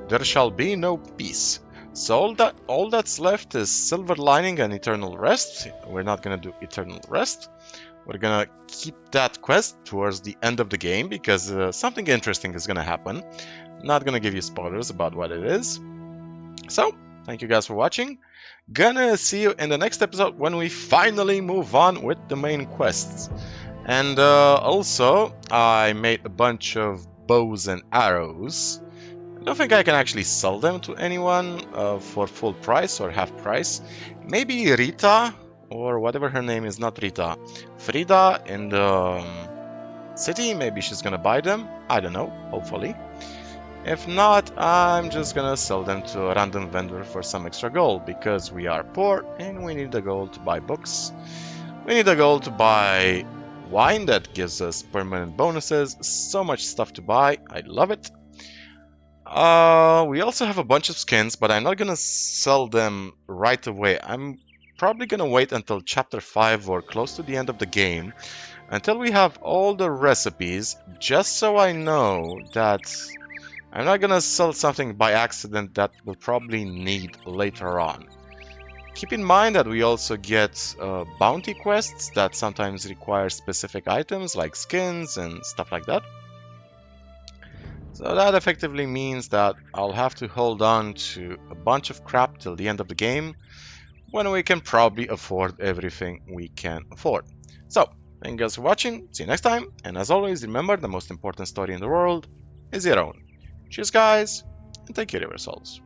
There shall be no peace. So all that's left is Silver Lining and Eternal Rest. We're not gonna do Eternal Rest. We're gonna keep that quest towards the end of the game because something interesting is gonna happen. Not gonna give you spoilers about what it is. So, thank you guys for watching. Gonna see you in the next episode when we finally move on with the main quests. And also, I made a bunch of bows and arrows. I don't think I can actually sell them to anyone for full price or half price. Maybe Rita, or whatever her name is, not Rita, Frida in the city, maybe she's gonna buy them. I don't know, hopefully. If not, I'm just gonna sell them to a random vendor for some extra gold, because we are poor and we need the gold to buy books. We need the gold to buy wine that gives us permanent bonuses. So much stuff to buy. I love it. We also have a bunch of skins, but I'm not gonna sell them right away. I'm probably gonna wait until chapter 5 or close to the end of the game, until we have all the recipes, just so I know that I'm not gonna sell something by accident that we'll probably need later on. Keep in mind that we also get bounty quests that sometimes require specific items like skins and stuff like that. So that effectively means that I'll have to hold on to a bunch of crap till the end of the game, when we can probably afford everything we can afford. So, thank you guys for watching, see you next time, and as always, remember the most important story in the world is your own. Cheers guys, and take care of yourselves.